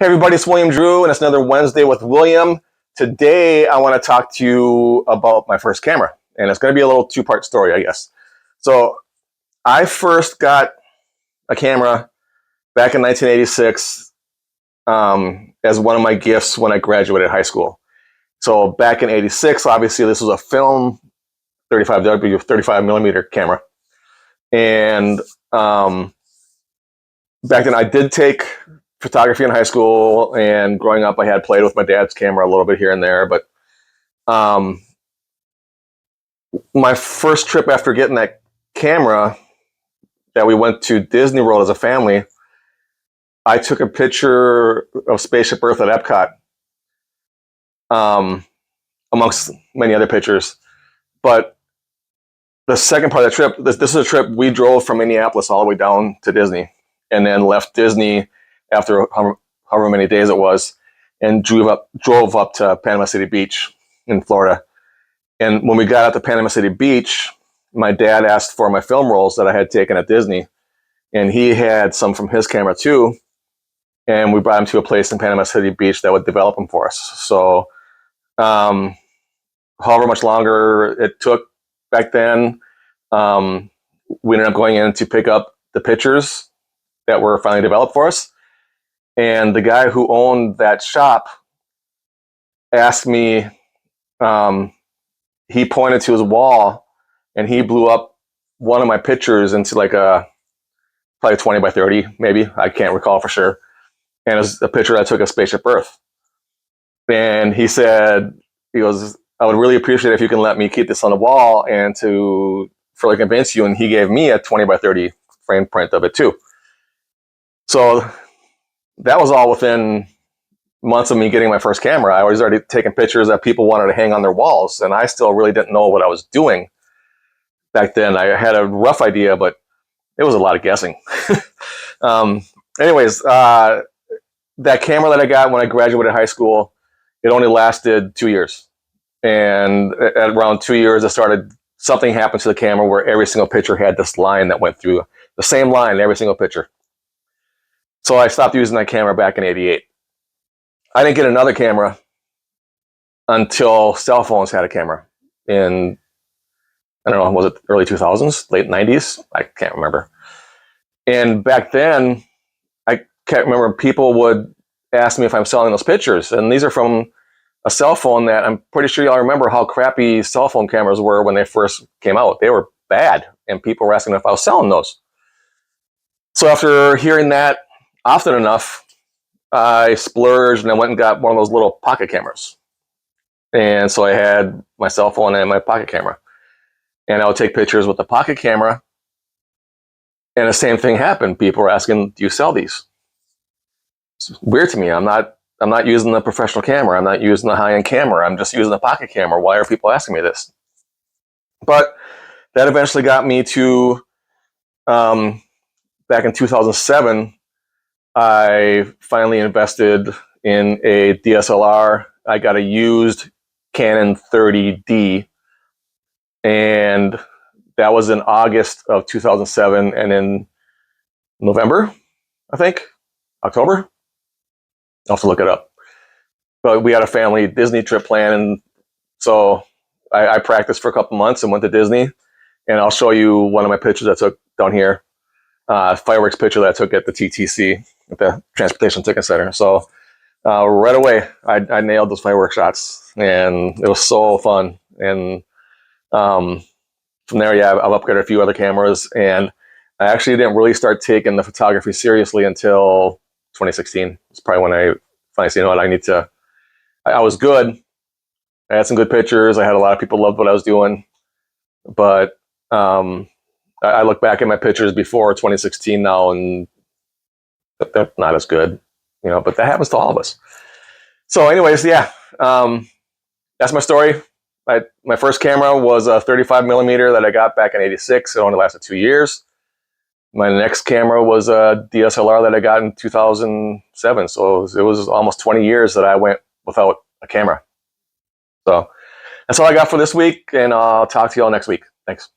Hey everybody, it's William Drew, and it's another Wednesday with William. Today, I want to talk to you about my first camera, and it's going to be a little two-part story, I guess. So, I first got a camera back in 1986 as one of my gifts when I graduated high school. So, back in 86, obviously, this was a film 35 millimeter camera, and back then I did take photography in high school, and growing up I had played with my dad's camera a little bit here and there, but my first trip after getting that camera that we went to Disney World as a family, I took a picture of Spaceship Earth at Epcot, amongst many other pictures. But the second part of the trip, this is a trip we drove from Minneapolis all the way down to Disney, and then left Disney after however many days it was, and drove up to Panama City Beach in Florida. And when we got out to Panama City Beach, my dad asked for my film rolls that I had taken at Disney, and he had some from his camera too. And we brought him to a place in Panama City Beach that would develop them for us. So, however much longer it took back then, we ended up going in to pick up the pictures that were finally developed for us. And the guy who owned that shop asked me, he pointed to his wall and he blew up one of my pictures into like probably 20 by 30, maybe. I can't recall for sure. And it was a picture I took of Spaceship Earth. And he goes, I would really appreciate it if you can let me keep this on the wall and to further convince you. And he gave me a 20 by 30 frame print of it too. So that was all within months of me getting my first camera. I was already taking pictures that people wanted to hang on their walls, and I still really didn't know what I was doing back then. I had a rough idea, but it was a lot of guessing. Anyways, that camera that I got when I graduated high school, it only lasted 2 years. And at around 2 years, something happened to the camera where every single picture had this line that went through, the same line, every single picture. So I stopped using that camera back in '88. I didn't get another camera until cell phones had a camera in, I don't know, was it early 2000s, late 90s? I can't remember. And back then, I can't remember, people would ask me if I'm selling those pictures. And these are from a cell phone that I'm pretty sure y'all remember how crappy cell phone cameras were when they first came out. They were bad, and people were asking if I was selling those. So after hearing that often enough, I splurged and I went and got one of those little pocket cameras. And so I had my cell phone and my pocket camera. And I would take pictures with the pocket camera. And the same thing happened. People were asking, do you sell these? It's weird to me. I'm not using the professional camera. I'm not using the high-end camera. I'm just using the pocket camera. Why are people asking me this? But that eventually got me to, back in 2007, I finally invested in a DSLR. I got a used Canon 30D, and that was in August of 2007. And in November, I think, October, I'll have to look it up. But we had a family Disney trip plan, and so I practiced for a couple months and went to Disney. And I'll show you one of my pictures I took down here, fireworks picture that I took at the TTC, at the Transportation Ticket Center. So right away, I nailed those fireworks shots, and it was so fun. And from there, yeah, I've upgraded a few other cameras, and I actually didn't really start taking the photography seriously until 2016. It's probably when I finally said, you know what, I was good. I had some good pictures. I had a lot of people loved what I was doing, but I look back at my pictures before 2016 now, and they're not as good, but that happens to all of us. So anyways, yeah, that's my story. My first camera was a 35 millimeter that I got back in '86. It only lasted 2 years. My next camera was a DSLR that I got in 2007. So it was almost 20 years that I went without a camera. So that's all I got for this week, and I'll talk to you all next week. Thanks.